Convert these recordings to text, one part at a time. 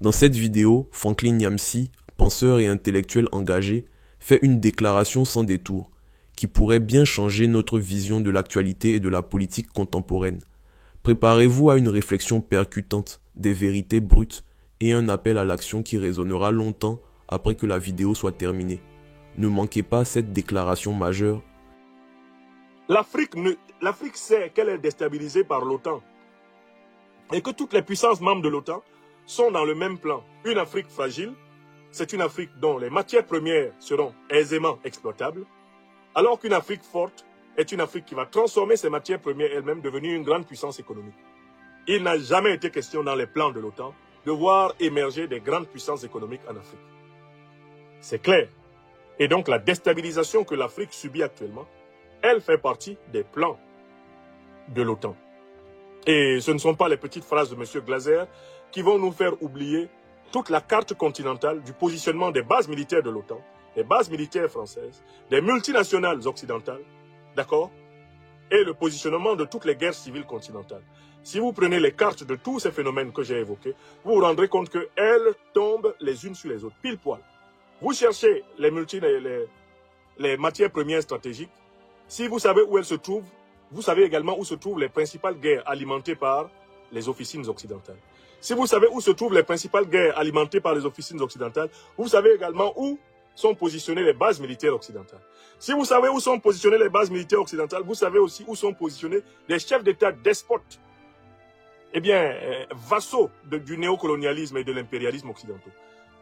Dans cette vidéo, Franklin Nyamsi, penseur et intellectuel engagé, fait une déclaration sans détour, qui pourrait bien changer notre vision de l'actualité et de la politique contemporaine. Préparez-vous à une réflexion percutante, des vérités brutes et un appel à l'action qui résonnera longtemps après que la vidéo soit terminée. Ne manquez pas cette déclaration majeure. L'Afrique sait qu'elle est déstabilisée par l'OTAN et que toutes les puissances membres de l'OTAN sont dans le même plan. Une Afrique fragile, c'est une Afrique dont les matières premières seront aisément exploitables, alors qu'une Afrique forte est une Afrique qui va transformer ses matières premières elle-même, devenir une grande puissance économique. Il n'a jamais été question dans les plans de l'OTAN de voir émerger des grandes puissances économiques en Afrique. C'est clair. Et donc la déstabilisation que l'Afrique subit actuellement, elle fait partie des plans de l'OTAN. Et ce ne sont pas les petites phrases de M. Glaser qui vont nous faire oublier toute la carte continentale du positionnement des bases militaires de l'OTAN, des bases militaires françaises, des multinationales occidentales, d'accord, et le positionnement de toutes les guerres civiles continentales. Si vous prenez les cartes de tous ces phénomènes que j'ai évoqués, vous vous rendrez compte qu'elles tombent les unes sur les autres, pile poil. Vous cherchez les matières premières stratégiques. Si vous savez où elles se trouvent, vous savez également où se trouvent les principales guerres alimentées par les officines occidentales. Si vous savez où se trouvent les principales guerres alimentées par les officines occidentales, vous savez également où sont positionnées les bases militaires occidentales. Si vous savez où sont positionnées les bases militaires occidentales, vous savez aussi où sont positionnés les chefs d'État despotes, vassaux du néocolonialisme et de l'impérialisme occidentaux.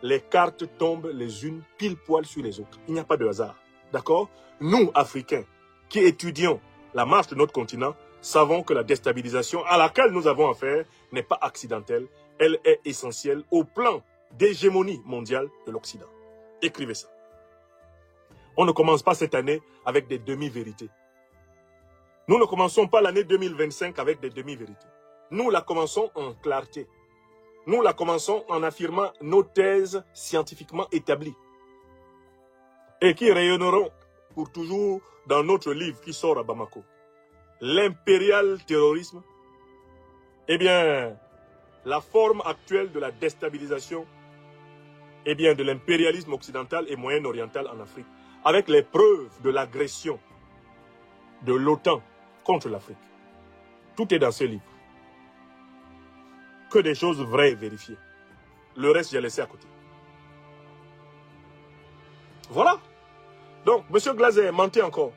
Les cartes tombent les unes pile poil sur les autres. Il n'y a pas de hasard. D'accord? Nous, Africains, qui étudions la marche de notre continent, savons que la déstabilisation à laquelle nous avons affaire n'est pas accidentelle. Elle est essentielle au plan d'hégémonie mondiale de l'Occident. Écrivez ça. On ne commence pas cette année avec des demi-vérités. Nous ne commençons pas l'année 2025 avec des demi-vérités. Nous la commençons en clarté. Nous la commençons en affirmant nos thèses scientifiquement établies et qui rayonneront pour toujours dans notre livre qui sort à Bamako. L'impérial terrorisme, la forme actuelle de la déstabilisation, de l'impérialisme occidental et moyen-oriental en Afrique, avec les preuves de l'agression de l'OTAN contre l'Afrique. Tout est dans ce livre. Que des choses vraies et vérifiées. Le reste, j'ai laissé à côté. Voilà. Donc, M. Glaser, mentez encore.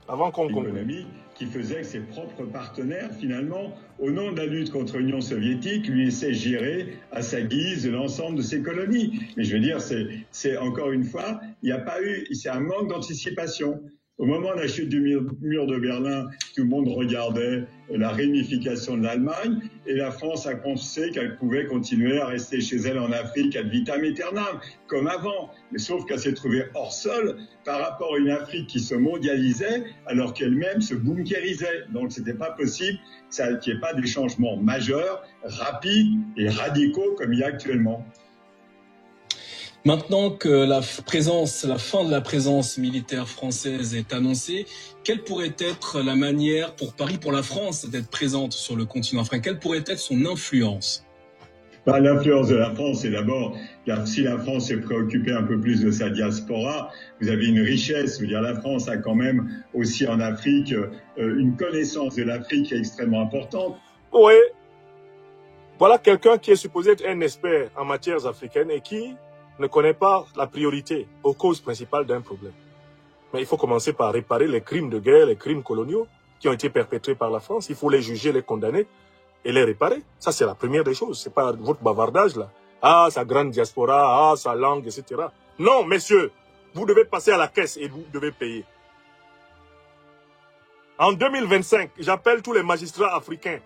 Avant qu'on conclue. L'économie qui faisait que ses propres partenaires, finalement, au nom de la lutte contre l'Union soviétique, lui laissaient gérer à sa guise l'ensemble de ses colonies. Mais je veux dire, c'est encore une fois, il n'y a pas eu, c'est un manque d'anticipation. Au moment de la chute du mur de Berlin, tout le monde regardait la réunification de l'Allemagne et la France a pensé qu'elle pouvait continuer à rester chez elle en Afrique ad vitam aeternam, comme avant. Mais sauf qu'elle s'est trouvée hors sol par rapport à une Afrique qui se mondialisait alors qu'elle-même se bunkérisait. Donc c'était pas possible qu'il n'y ait pas des changements majeurs, rapides et radicaux comme il y a actuellement. Maintenant que la fin de la présence militaire française est annoncée, quelle pourrait être la manière pour Paris, pour la France, d'être présente sur le continent africain? Quelle pourrait être son influence? L'influence de la France, c'est d'abord, si la France est préoccupée un peu plus de sa diaspora, vous avez une richesse. Je veux dire, la France a quand même aussi en Afrique une connaissance de l'Afrique qui est extrêmement importante. Oui. Voilà quelqu'un qui est supposé être un expert en matières africaines et qui ne connaît pas la priorité aux causes principales d'un problème. Mais il faut commencer par réparer les crimes de guerre, les crimes coloniaux qui ont été perpétrés par la France. Il faut les juger, les condamner et les réparer. Ça, c'est la première des choses. C'est pas votre bavardage, là. Ah, sa grande diaspora, ah, sa langue, etc. Non, messieurs, vous devez passer à la caisse et vous devez payer. En 2025, j'appelle tous les magistrats africains.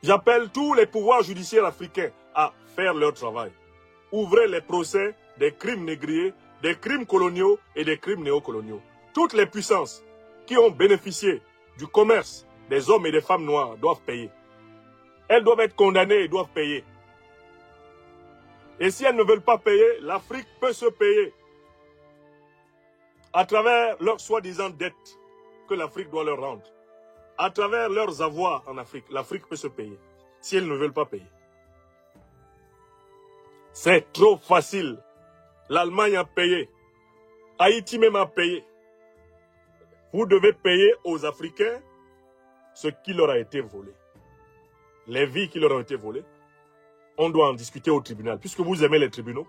J'appelle tous les pouvoirs judiciaires africains à faire leur travail. Ouvrez les procès des crimes négriers, des crimes coloniaux et des crimes néocoloniaux. Toutes les puissances qui ont bénéficié du commerce des hommes et des femmes noirs doivent payer. Elles doivent être condamnées et doivent payer. Et si elles ne veulent pas payer, l'Afrique peut se payer à travers leurs soi-disant dettes que l'Afrique doit leur rendre. À travers leurs avoirs en Afrique, l'Afrique peut se payer si elles ne veulent pas payer. C'est trop facile. L'Allemagne a payé. Haïti même a payé. Vous devez payer aux Africains ce qui leur a été volé. Les vies qui leur ont été volées. On doit en discuter au tribunal. Puisque vous aimez les tribunaux,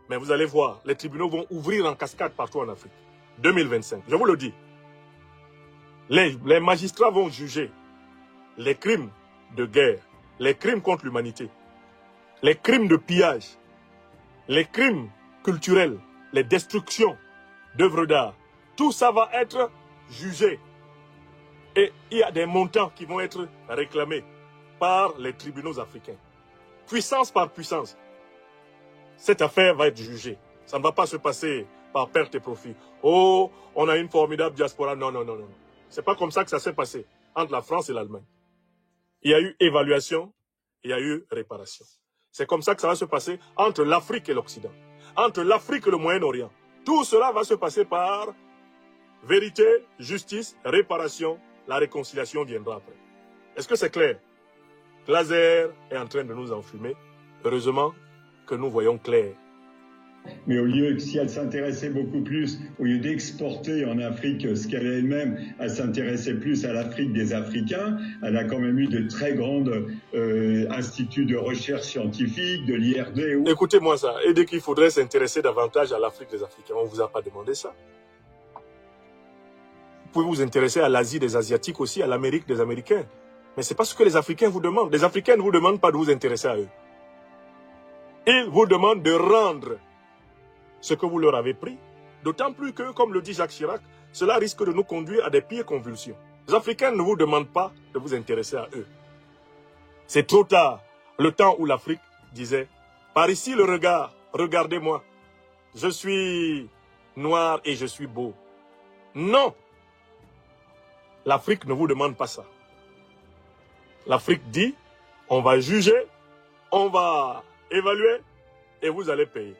mais vous allez voir, les tribunaux vont ouvrir en cascade partout en Afrique. 2025, je vous le dis. Les magistrats vont juger les crimes de guerre, les crimes contre l'humanité, les crimes de pillage, les crimes culturels, les destructions d'œuvres d'art. Tout ça va être jugé. Et il y a des montants qui vont être réclamés par les tribunaux africains. Puissance par puissance. Cette affaire va être jugée. Ça ne va pas se passer par perte et profit. Oh, on a une formidable diaspora. Non, non, non, non. C'est pas comme ça que ça s'est passé entre la France et l'Allemagne. Il y a eu évaluation, il y a eu réparation. C'est comme ça que ça va se passer entre l'Afrique et l'Occident. Entre l'Afrique et le Moyen-Orient. Tout cela va se passer par vérité, justice, réparation. La réconciliation viendra après. Est-ce que c'est clair? Glaser est en train de nous enfumer. Heureusement que nous voyons clair. Mais au lieu, si elle s'intéressait beaucoup plus, au lieu d'exporter en Afrique ce qu'elle est elle-même, elle s'intéressait plus à l'Afrique des Africains. Elle a quand même eu de très grands instituts de recherche scientifique, de l'IRD. Écoutez-moi ça. Et dès qu'il faudrait s'intéresser davantage à l'Afrique des Africains, on ne vous a pas demandé ça. Vous pouvez vous intéresser à l'Asie des Asiatiques aussi, à l'Amérique des Américains. Mais ce n'est pas ce que les Africains vous demandent. Les Africains ne vous demandent pas de vous intéresser à eux. Ils vous demandent de rendre ce que vous leur avez pris. D'autant plus que, comme le dit Jacques Chirac, cela risque de nous conduire à des pires convulsions. Les Africains ne vous demandent pas de vous intéresser à eux. C'est trop tard. Le temps où l'Afrique disait, par ici le regard, regardez-moi. Je suis noir et je suis beau. Non. L'Afrique ne vous demande pas ça. L'Afrique dit, on va juger, on va évaluer et vous allez payer.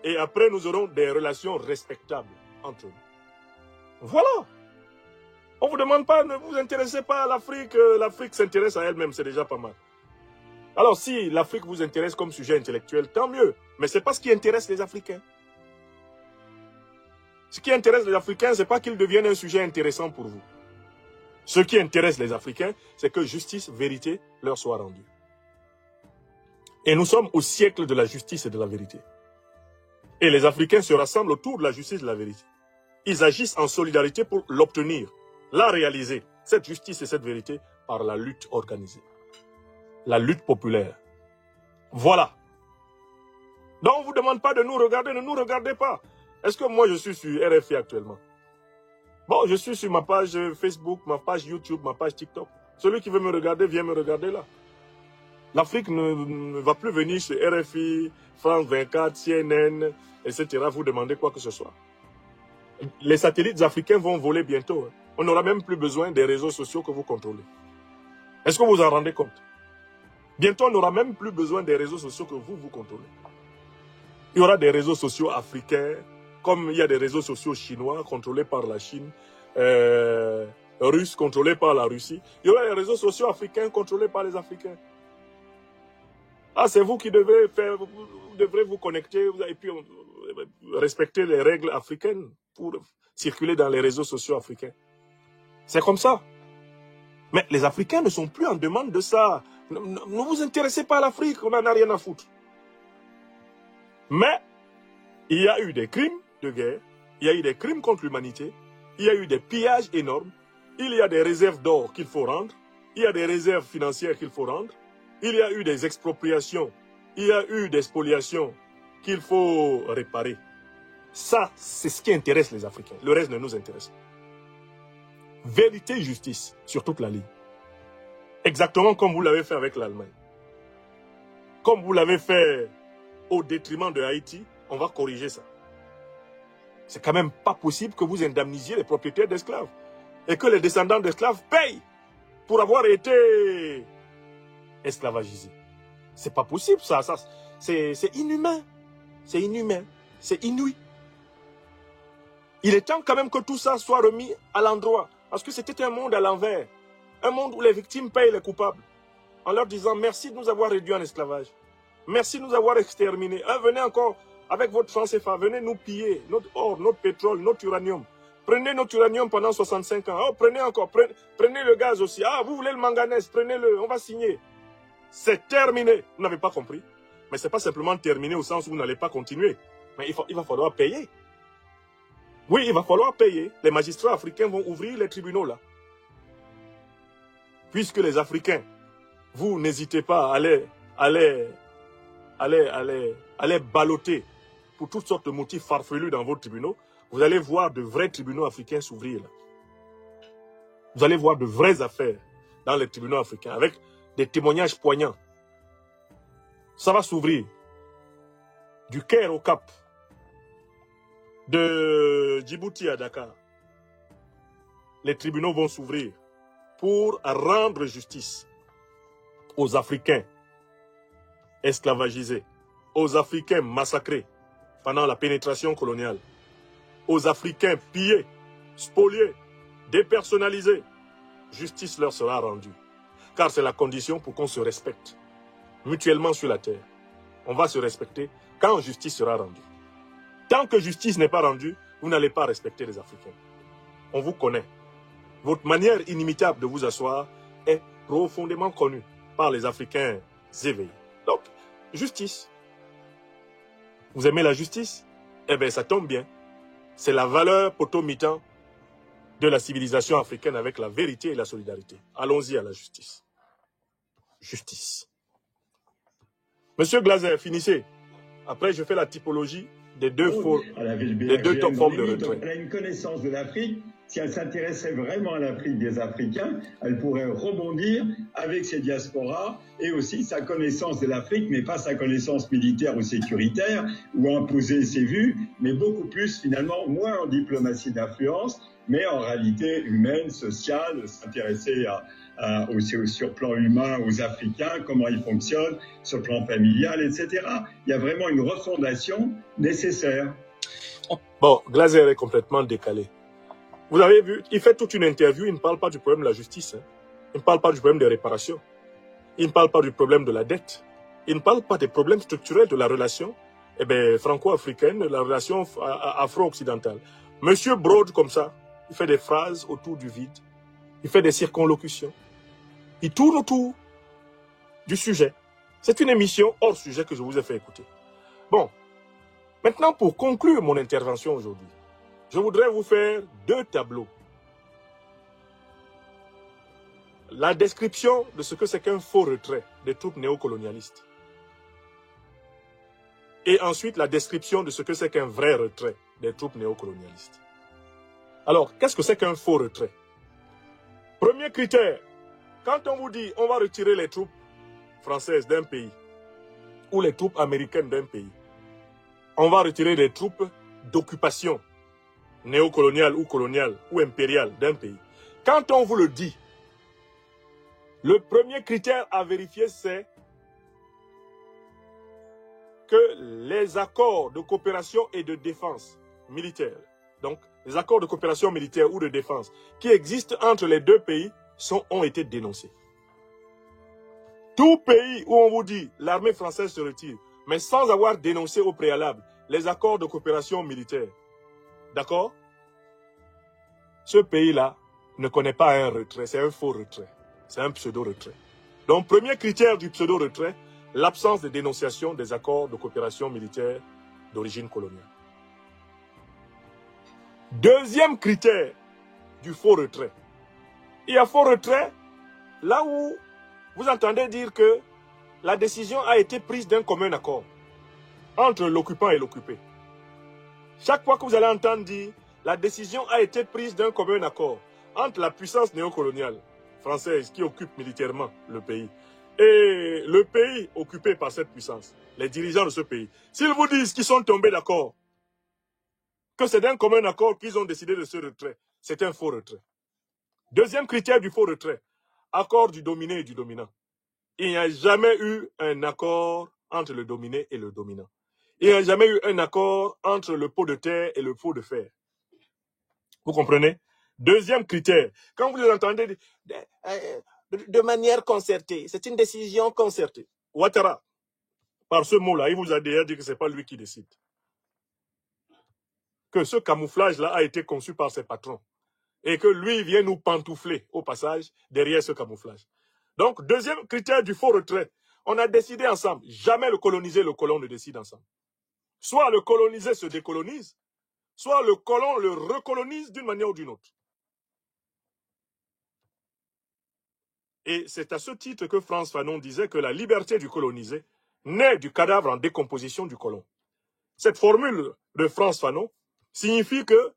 Et après, nous aurons des relations respectables entre nous. Voilà. On ne vous demande pas, ne vous intéressez pas à l'Afrique. L'Afrique s'intéresse à elle-même, c'est déjà pas mal. Alors, si l'Afrique vous intéresse comme sujet intellectuel, tant mieux. Mais ce n'est pas ce qui intéresse les Africains. Ce qui intéresse les Africains, ce n'est pas qu'ils deviennent un sujet intéressant pour vous. Ce qui intéresse les Africains, c'est que justice, vérité leur soit rendue. Et nous sommes au siècle de la justice et de la vérité. Et les Africains se rassemblent autour de la justice et de la vérité. Ils agissent en solidarité pour l'obtenir, la réaliser, cette justice et cette vérité, par la lutte organisée. La lutte populaire. Voilà. Donc on ne vous demande pas de nous regarder, ne nous regardez pas. Est-ce que moi je suis sur RFI actuellement? Bon, je suis sur ma page Facebook, ma page YouTube, ma page TikTok. Celui qui veut me regarder, vient me regarder là. L'Afrique ne va plus venir sur RFI, France 24, CNN, etc. vous demander quoi que ce soit. Les satellites africains vont voler bientôt. On n'aura même plus besoin des réseaux sociaux que vous contrôlez. Est-ce que vous vous en rendez compte? Bientôt, on n'aura même plus besoin des réseaux sociaux que vous contrôlez. Il y aura des réseaux sociaux africains, comme il y a des réseaux sociaux chinois contrôlés par la Chine, russes contrôlés par la Russie. Il y aura des réseaux sociaux africains contrôlés par les Africains. Ah, c'est vous qui devez faire, vous devrez vous connecter et puis respecter les règles africaines pour circuler dans les réseaux sociaux africains. C'est comme ça. Mais les Africains ne sont plus en demande de ça. Ne vous intéressez pas à l'Afrique, on n'en a rien à foutre. Mais il y a eu des crimes de guerre, il y a eu des crimes contre l'humanité, il y a eu des pillages énormes, il y a des réserves d'or qu'il faut rendre, il y a des réserves financières qu'il faut rendre, il y a eu des expropriations, il y a eu des spoliations qu'il faut réparer. Ça, c'est ce qui intéresse les Africains. Le reste ne nous intéresse pas. Vérité et justice sur toute la ligne. Exactement comme vous l'avez fait avec l'Allemagne. Comme vous l'avez fait au détriment de Haïti, on va corriger ça. C'est quand même pas possible que vous indemnisiez les propriétaires d'esclaves et que les descendants d'esclaves payent pour avoir été esclavagisés. C'est pas possible ça. C'est inhumain. C'est inhumain. C'est inouï. Il est temps quand même que tout ça soit remis à l'endroit. Parce que c'était un monde à l'envers. Un monde où les victimes payent les coupables. En leur disant merci de nous avoir réduits en esclavage. Merci de nous avoir exterminés. Hein, venez encore avec votre franc CFA, venez nous piller notre or, notre pétrole, notre uranium. Prenez notre uranium pendant 65 ans. Oh, prenez encore, prenez le gaz aussi. Ah, vous voulez le manganèse, prenez-le, on va signer. C'est terminé. Vous n'avez pas compris. Mais ce n'est pas simplement terminé au sens où vous n'allez pas continuer. Mais il va falloir payer. Oui, il va falloir payer. Les magistrats africains vont ouvrir les tribunaux là. Puisque les Africains, vous n'hésitez pas à les balloter pour toutes sortes de motifs farfelus dans vos tribunaux, vous allez voir de vrais tribunaux africains s'ouvrir là. Vous allez voir de vraies affaires dans les tribunaux africains avec des témoignages poignants. Ça va s'ouvrir. Du Caire au Cap. De Djibouti à Dakar. Les tribunaux vont s'ouvrir pour rendre justice aux Africains esclavagisés, aux Africains massacrés pendant la pénétration coloniale, aux Africains pillés, spoliés, dépersonnalisés. Justice leur sera rendue. Car c'est la condition pour qu'on se respecte mutuellement sur la terre. On va se respecter quand justice sera rendue. Tant que justice n'est pas rendue, vous n'allez pas respecter les Africains. On vous connaît. Votre manière inimitable de vous asseoir est profondément connue par les Africains éveillés. Donc, justice. Vous aimez la justice? Eh bien, ça tombe bien. C'est la valeur potomitan de la civilisation africaine avec la vérité et la solidarité. Allons-y à la justice. Justice. Monsieur Glaser, finissez. Après, je fais la typologie des deux formes de retrait. Elle a une connaissance de l'Afrique. Si elle s'intéressait vraiment à l'Afrique des Africains, elle pourrait rebondir avec ses diasporas et aussi sa connaissance de l'Afrique, mais pas sa connaissance militaire ou sécuritaire, ou imposer ses vues, mais beaucoup plus, finalement, moins en diplomatie d'influence, mais en réalité humaine, sociale, s'intéresser sur le plan humain aux Africains, comment ils fonctionnent, sur le plan familial, etc. Il y a vraiment une refondation nécessaire. Bon, Glaser est complètement décalé. Vous avez vu, il fait toute une interview, il ne parle pas du problème de la justice. Hein. Il ne parle pas du problème des réparations. Il ne parle pas du problème de la dette. Il ne parle pas des problèmes structurels de la relation franco-africaine, de la relation afro-occidentale. Monsieur Broad, comme ça, il fait des phrases autour du vide. Il fait des circonlocutions. Il tourne autour du sujet. C'est une émission hors sujet que je vous ai fait écouter. Bon, maintenant pour conclure mon intervention aujourd'hui, je voudrais vous faire deux tableaux. La description de ce que c'est qu'un faux retrait des troupes néocolonialistes. Et ensuite, la description de ce que c'est qu'un vrai retrait des troupes néocolonialistes. Alors, qu'est-ce que c'est qu'un faux retrait? Premier critère, quand on vous dit on va retirer les troupes françaises d'un pays ou les troupes américaines d'un pays, on va retirer les troupes d'occupation néocoloniale ou coloniale ou impériale d'un pays. Quand on vous le dit, le premier critère à vérifier, c'est que les accords de coopération et de défense militaire, donc les accords de coopération militaire ou de défense qui existent entre les deux pays ont été dénoncés. Tout pays où on vous dit l'armée française se retire, mais sans avoir dénoncé au préalable les accords de coopération militaire, d'accord? Ce pays-là ne connaît pas un retrait, c'est un faux retrait. C'est un pseudo-retrait. Donc, premier critère du pseudo-retrait, l'absence de dénonciation des accords de coopération militaire d'origine coloniale. Deuxième critère du faux retrait. Il y a faux retrait là où vous entendez dire que la décision a été prise d'un commun accord entre l'occupant et l'occupé. Chaque fois que vous allez entendre dire la décision a été prise d'un commun accord entre la puissance néocoloniale française qui occupe militairement le pays et le pays occupé par cette puissance, les dirigeants de ce pays, s'ils vous disent qu'ils sont tombés d'accord, que c'est d'un commun accord qu'ils ont décidé de ce retrait, c'est un faux retrait. Deuxième critère du faux retrait, accord du dominé et du dominant. Il n'y a jamais eu un accord entre le dominé et le dominant. Il n'y a jamais eu un accord entre le pot de terre et le pot de fer. Vous comprenez? Deuxième critère, quand vous les entendez de manière concertée, c'est une décision concertée. Ouattara, par ce mot-là, il vous a déjà dit que ce n'est pas lui qui décide. Que ce camouflage-là a été conçu par ses patrons. Et que lui vient nous pantoufler, au passage, derrière ce camouflage. Donc, deuxième critère du faux retrait. On a décidé ensemble. Jamais le colonisé, le colon ne décide ensemble. Soit le colonisé se décolonise, soit le colon le recolonise d'une manière ou d'une autre. Et c'est à ce titre que Frantz Fanon disait que la liberté du colonisé naît du cadavre en décomposition du colon. Cette formule de Frantz Fanon signifie que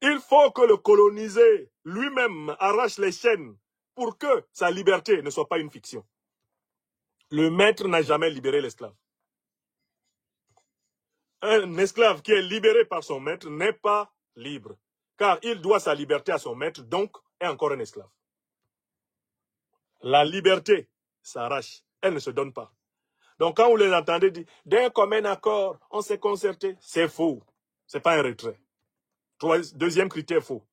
il faut que le colonisé lui-même arrache les chaînes pour que sa liberté ne soit pas une fiction. Le maître n'a jamais libéré l'esclave. Un esclave qui est libéré par son maître n'est pas libre, car il doit sa liberté à son maître, donc est encore un esclave. La liberté s'arrache, elle ne se donne pas. Donc quand vous les entendez dire, d'un commun accord, on s'est concerté, c'est faux. Ce n'est pas un retrait. Deuxième critère faux.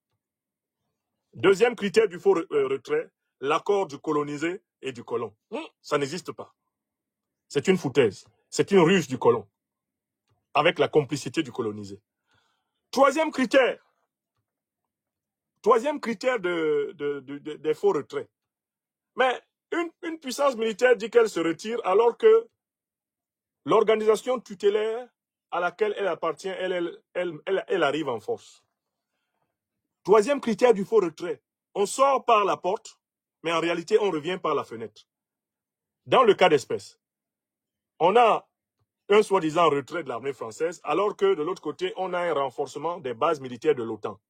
Deuxième critère du faux retrait, l'accord du colonisé et du colon. Ça n'existe pas. C'est une foutaise. C'est une ruse du colon, avec la complicité du colonisé. Troisième critère des faux retraits. Mais une puissance militaire dit qu'elle se retire alors que l'organisation tutélaire à laquelle elle appartient, elle arrive en force. Troisième critère du faux retrait. On sort par la porte, mais en réalité, on revient par la fenêtre. Dans le cas d'espèce, on a un soi-disant retrait de l'armée française, alors que de l'autre côté, on a un renforcement des bases militaires de l'OTAN.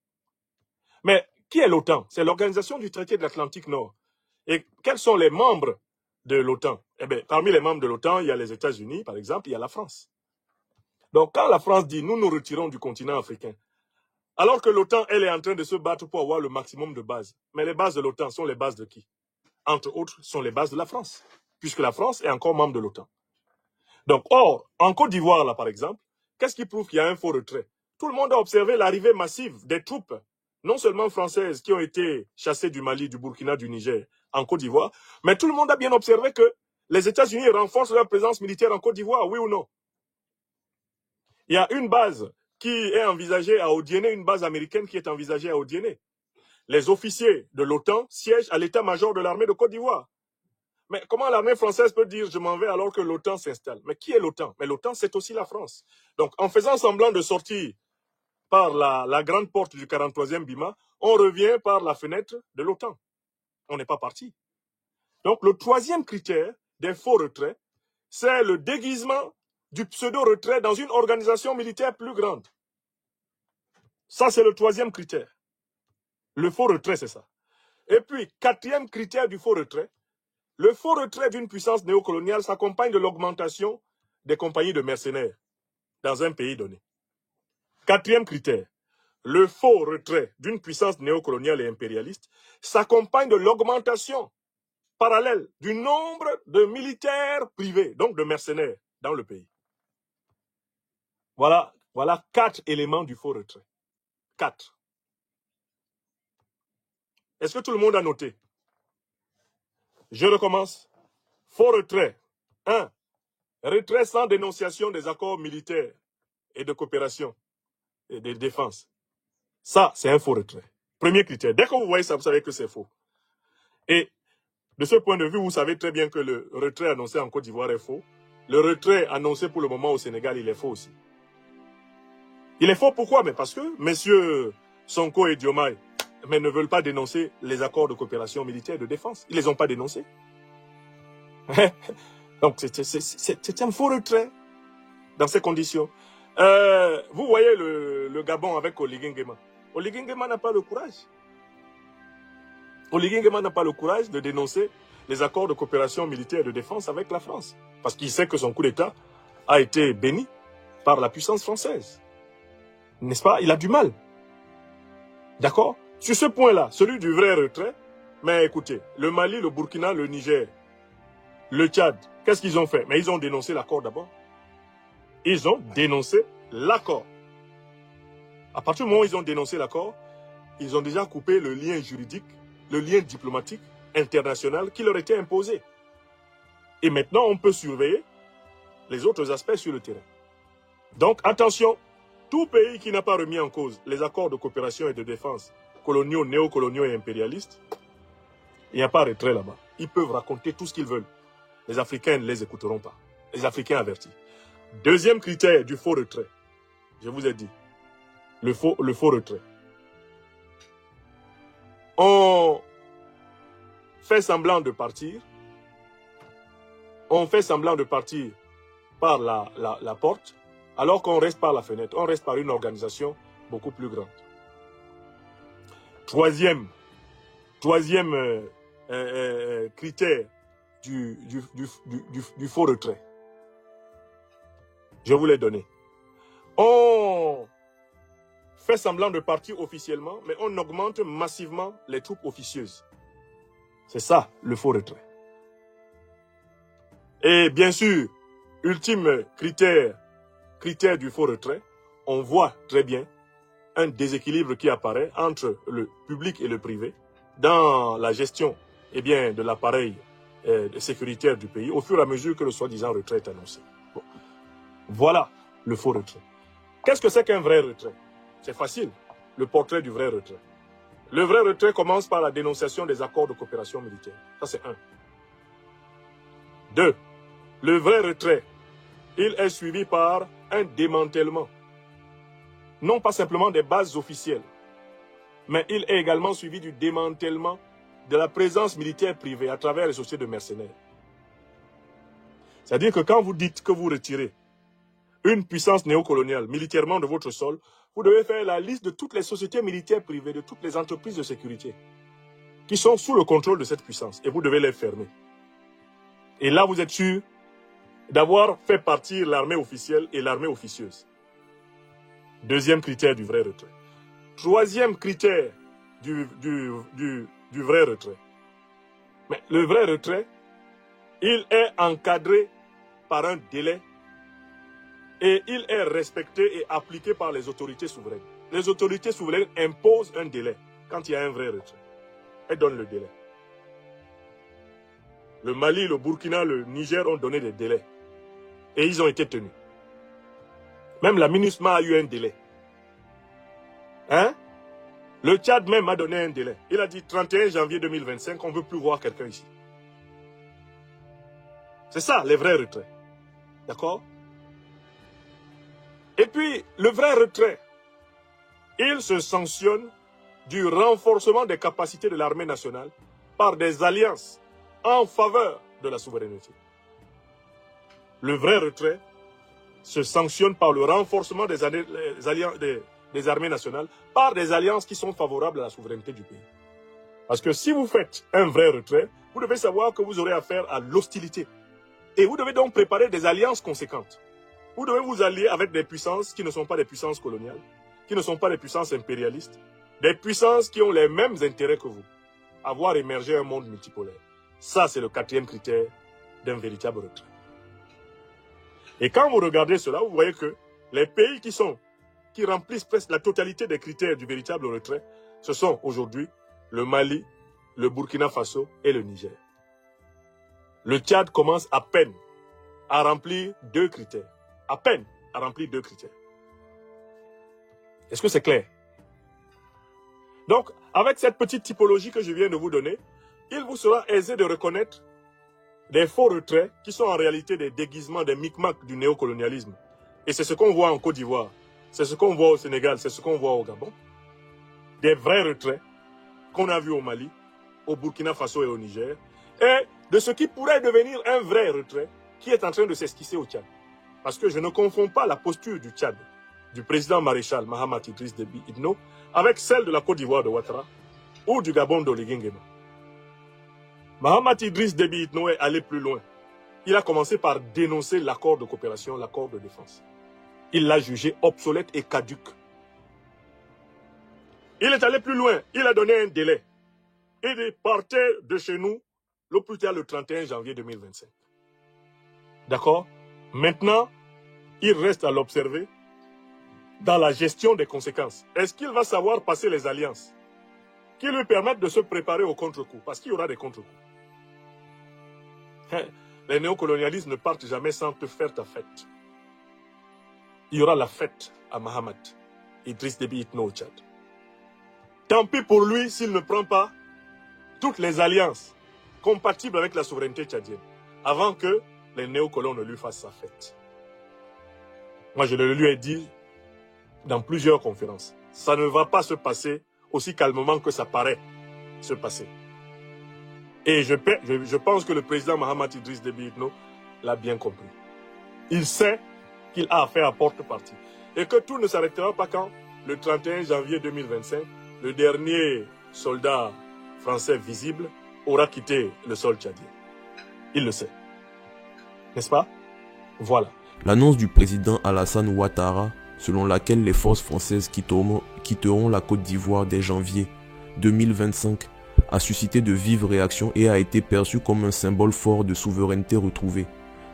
Mais qui est l'OTAN? C'est l'organisation du traité de l'Atlantique Nord. Et quels sont les membres de l'OTAN? Eh bien, parmi les membres de l'OTAN, il y a les États-Unis, par exemple, il y a la France. Donc, quand la France dit « nous nous retirons du continent africain », alors que l'OTAN, elle est en train de se battre pour avoir le maximum de bases. Mais les bases de l'OTAN sont les bases de qui? Entre autres, sont les bases de la France, puisque la France est encore membre de l'OTAN. Donc, or, en Côte d'Ivoire, là, par exemple, qu'est-ce qui prouve qu'il y a un faux retrait? Tout le monde a observé l'arrivée massive des troupes, non seulement françaises, qui ont été chassées du Mali, du Burkina, du Niger, en Côte d'Ivoire, mais tout le monde a bien observé que les États-Unis renforcent leur présence militaire en Côte d'Ivoire, oui ou non? Il y a une base qui est envisagée à Odiéné, une base américaine qui est envisagée à Odiéné. Les officiers de l'OTAN siègent à l'état-major de l'armée de Côte d'Ivoire. Mais comment l'armée française peut dire « je m'en vais » alors que l'OTAN s'installe? Mais qui est l'OTAN? Mais l'OTAN, c'est aussi la France. Donc, en faisant semblant de sortir par la grande porte du 43e Bima, on revient par la fenêtre de l'OTAN. On n'est pas parti. Donc, le troisième critère des faux retraits, c'est le déguisement du pseudo-retrait dans une organisation militaire plus grande. Ça, c'est le troisième critère. Le faux retrait, c'est ça. Et puis, quatrième critère du faux retrait, le faux retrait d'une puissance néocoloniale s'accompagne de l'augmentation des compagnies de mercenaires dans un pays donné. Quatrième critère, le faux retrait d'une puissance néocoloniale et impérialiste s'accompagne de l'augmentation parallèle du nombre de militaires privés, donc de mercenaires, dans le pays. Voilà 4 éléments du faux retrait. 4. Est-ce que tout le monde a noté? Je recommence. Faux retrait. 1. Retrait sans dénonciation des accords militaires et de coopération et de défense. Ça, c'est un faux retrait. Premier critère. Dès que vous voyez ça, vous savez que c'est faux. Et de ce point de vue, vous savez très bien que le retrait annoncé en Côte d'Ivoire est faux. Le retrait annoncé pour le moment au Sénégal, il est faux aussi. Il est faux pourquoi? Mais parce que messieurs Sonko et Diomaye ne veulent pas dénoncer les accords de coopération militaire et de défense. Ils ne les ont pas dénoncés. Donc c'est un faux retrait dans ces conditions. Vous voyez le Gabon avec Oligui Nguema. Oligui Nguema n'a pas le courage. Oligui Nguema n'a pas le courage de dénoncer les accords de coopération militaire et de défense avec la France. Parce qu'il sait que son coup d'État a été béni par la puissance française. N'est-ce pas? Il a du mal. D'accord? Sur ce point-là, celui du vrai retrait, mais écoutez, le Mali, le Burkina, le Niger, le Tchad, qu'est-ce qu'ils ont fait? Mais ils ont dénoncé l'accord d'abord. Ils ont dénoncé l'accord. À partir du moment où ils ont dénoncé l'accord, ils ont déjà coupé le lien juridique, le lien diplomatique international qui leur était imposé. Et maintenant, on peut surveiller les autres aspects sur le terrain. Donc attention, tout pays qui n'a pas remis en cause les accords de coopération et de défense coloniaux, néocoloniaux et impérialistes, il n'y a pas de retrait là-bas. Ils peuvent raconter tout ce qu'ils veulent. Les Africains ne les écouteront pas. Les Africains avertis. Deuxième critère du faux retrait. Je vous ai dit. Le faux retrait. On fait semblant de partir. On fait semblant de partir par la porte, alors qu'on reste par la fenêtre. On reste par une organisation beaucoup plus grande. Troisième critère du faux retrait. Je vous l'ai donné. On fait semblant de partir officiellement, mais on augmente massivement les troupes officieuses. C'est ça, le faux retrait. Et bien sûr, ultime critère du faux retrait, on voit très bien un déséquilibre qui apparaît entre le public et le privé dans la gestion de l'appareil sécuritaire du pays au fur et à mesure que le soi-disant retrait est annoncé. Bon. Voilà le faux retrait. Qu'est-ce que c'est qu'un vrai retrait? C'est facile, le portrait du vrai retrait. Le vrai retrait commence par la dénonciation des accords de coopération militaire. Ça, c'est 1. 2. Le vrai retrait, il est suivi par un démantèlement. Non pas simplement des bases officielles, mais il est également suivi du démantèlement de la présence militaire privée à travers les sociétés de mercenaires. C'est-à-dire que quand vous dites que vous retirez une puissance néocoloniale militairement de votre sol, vous devez faire la liste de toutes les sociétés militaires privées, de toutes les entreprises de sécurité qui sont sous le contrôle de cette puissance et vous devez les fermer. Et là, vous êtes sûr d'avoir fait partir l'armée officielle et l'armée officieuse. Deuxième critère du vrai retrait. Troisième critère du vrai retrait. Mais le vrai retrait, il est encadré par un délai et il est respecté et appliqué par les autorités souveraines. Les autorités souveraines imposent un délai quand il y a un vrai retrait. Elles donnent le délai. Le Mali, le Burkina, le Niger ont donné des délais. Et ils ont été tenus. Même la MINUSMA a eu un délai. Hein? Le Tchad même a donné un délai. Il a dit 31 janvier 2025, on ne veut plus voir quelqu'un ici. C'est ça, les vrais retraits. D'accord? Et puis, le vrai retrait, il se sanctionne du renforcement des capacités de l'armée nationale par des alliances en faveur de la souveraineté. Le vrai retrait se sanctionne par le renforcement des armées nationales par des alliances qui sont favorables à la souveraineté du pays. Parce que si vous faites un vrai retrait, vous devez savoir que vous aurez affaire à l'hostilité. Et vous devez donc préparer des alliances conséquentes. Vous devez vous allier avec des puissances qui ne sont pas des puissances coloniales, qui ne sont pas des puissances impérialistes, des puissances qui ont les mêmes intérêts que vous. Avoir émergé un monde multipolaire. Ça, c'est le 4e critère d'un véritable retrait. Et quand vous regardez cela, vous voyez que les pays qui remplissent presque la totalité des critères du véritable retrait, ce sont aujourd'hui le Mali, le Burkina Faso et le Niger. Le Tchad commence à peine à remplir 2 critères. À peine à remplir 2 critères. Est-ce que c'est clair? Donc, avec cette petite typologie que je viens de vous donner, il vous sera aisé de reconnaître des faux retraits qui sont en réalité des déguisements, des micmacs du néocolonialisme. Et c'est ce qu'on voit en Côte d'Ivoire, c'est ce qu'on voit au Sénégal, c'est ce qu'on voit au Gabon. Des vrais retraits qu'on a vus au Mali, au Burkina Faso et au Niger, et de ce qui pourrait devenir un vrai retrait qui est en train de s'esquisser au Tchad. Parce que je ne confonds pas la posture du Tchad, du président maréchal Mahamat Idriss Déby Itno, avec celle de la Côte d'Ivoire de Ouattara ou du Gabon d'Oligui Nguema. Mahamat Idriss Déby Itno est allé plus loin. Il a commencé par dénoncer l'accord de coopération, l'accord de défense. Il l'a jugé obsolète et caduc. Il est allé plus loin. Il a donné un délai. Il partait de chez nous le plus tard le 31 janvier 2025. D'accord? Maintenant, il reste à l'observer dans la gestion des conséquences. Est-ce qu'il va savoir passer les alliances qui lui permettent de se préparer au contre-coup? Parce qu'il y aura des contre-coups. Les néocolonialistes ne partent jamais sans te faire ta fête. Il y aura la fête à Mahamat, Idriss Déby Itno au Tchad. Tant pis pour lui s'il ne prend pas toutes les alliances compatibles avec la souveraineté tchadienne, avant que les néocolons ne lui fassent sa fête. Moi, je le lui ai dit dans plusieurs conférences. Ça ne va pas se passer aussi calmement que ça paraît se passer. Et je pense que le président Mahamat Idriss Déby Itno l'a bien compris. Il sait qu'il a affaire à porte-partie. Et que tout ne s'arrêtera pas quand, le 31 janvier 2025, le dernier soldat français visible aura quitté le sol tchadien. Il le sait. N'est-ce pas? Voilà. L'annonce du président Alassane Ouattara, selon laquelle les forces françaises quitteront la Côte d'Ivoire dès janvier 2025, a suscité de vives réactions et a été perçue comme un symbole fort de souveraineté retrouvée.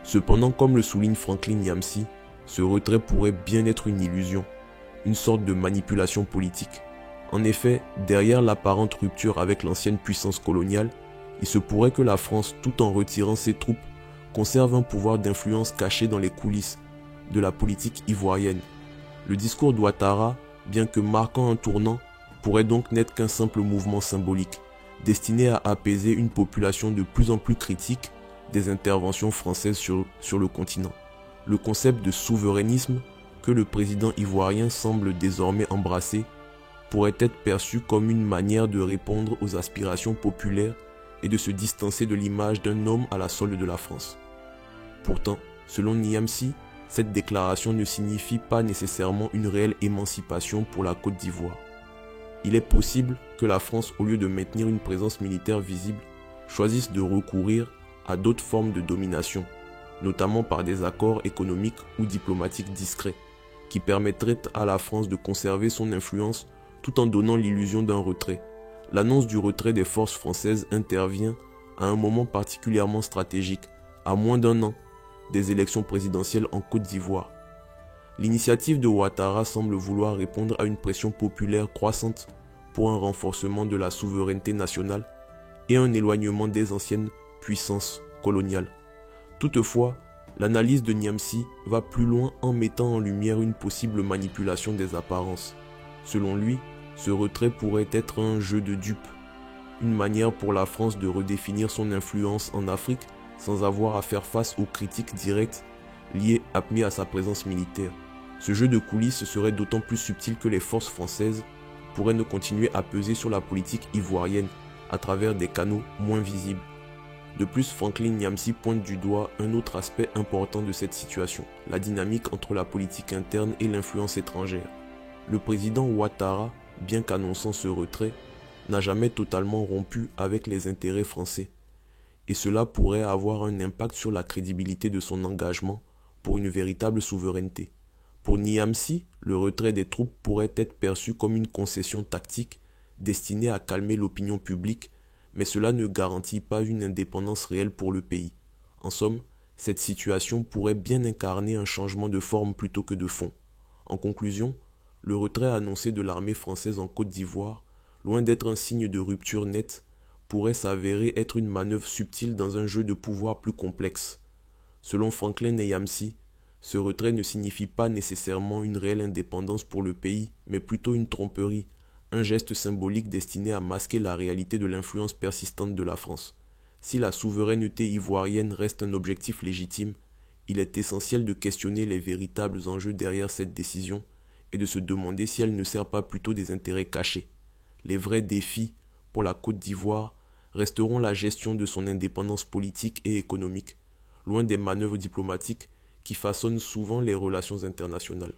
Cependant, comme le souligne Franklin Nyamsi, ce retrait pourrait bien être une illusion, une sorte de manipulation politique. En effet, derrière l'apparente rupture avec l'ancienne puissance coloniale, il se pourrait que la France, tout en retirant ses troupes, conserve un pouvoir d'influence caché dans les coulisses de la politique ivoirienne. Le discours d'Ouattara, bien que marquant un tournant, pourrait donc n'être qu'un simple mouvement symbolique, destiné à apaiser une population de plus en plus critique des interventions françaises sur le continent. Le concept de souverainisme que le président ivoirien semble désormais embrasser pourrait être perçu comme une manière de répondre aux aspirations populaires et de se distancer de l'image d'un homme à la solde de la France. Pourtant, selon Nyamsi, cette déclaration ne signifie pas nécessairement une réelle émancipation pour la Côte d'Ivoire. Il est possible que la France, au lieu de maintenir une présence militaire visible, choisisse de recourir à d'autres formes de domination, notamment par des accords économiques ou diplomatiques discrets, qui permettraient à la France de conserver son influence tout en donnant l'illusion d'un retrait. L'annonce du retrait des forces françaises intervient à un moment particulièrement stratégique, à moins d'un an des élections présidentielles en Côte d'Ivoire. L'initiative de Ouattara semble vouloir répondre à une pression populaire croissante pour un renforcement de la souveraineté nationale et un éloignement des anciennes puissances coloniales. Toutefois, l'analyse de Nyamsi va plus loin en mettant en lumière une possible manipulation des apparences. Selon lui, ce retrait pourrait être un jeu de dupes, une manière pour la France de redéfinir son influence en Afrique sans avoir à faire face aux critiques directes liées à sa présence militaire. Ce jeu de coulisses serait d'autant plus subtil que les forces françaises pourraient ne continuer à peser sur la politique ivoirienne à travers des canaux moins visibles. De plus, Franklin Nyamsi pointe du doigt un autre aspect important de cette situation, la dynamique entre la politique interne et l'influence étrangère. Le président Ouattara, bien qu'annonçant ce retrait, n'a jamais totalement rompu avec les intérêts français. Et cela pourrait avoir un impact sur la crédibilité de son engagement pour une véritable souveraineté. Pour Nyamsi, le retrait des troupes pourrait être perçu comme une concession tactique destinée à calmer l'opinion publique, mais cela ne garantit pas une indépendance réelle pour le pays. En somme, cette situation pourrait bien incarner un changement de forme plutôt que de fond. En conclusion, le retrait annoncé de l'armée française en Côte d'Ivoire, loin d'être un signe de rupture nette, pourrait s'avérer être une manœuvre subtile dans un jeu de pouvoir plus complexe. Selon Franklin Nyamsi, ce retrait ne signifie pas nécessairement une réelle indépendance pour le pays, mais plutôt une tromperie, un geste symbolique destiné à masquer la réalité de l'influence persistante de la France. Si la souveraineté ivoirienne reste un objectif légitime, il est essentiel de questionner les véritables enjeux derrière cette décision et de se demander si elle ne sert pas plutôt des intérêts cachés. Les vrais défis pour la Côte d'Ivoire resteront la gestion de son indépendance politique et économique, loin des manœuvres diplomatiques qui façonnent souvent les relations internationales.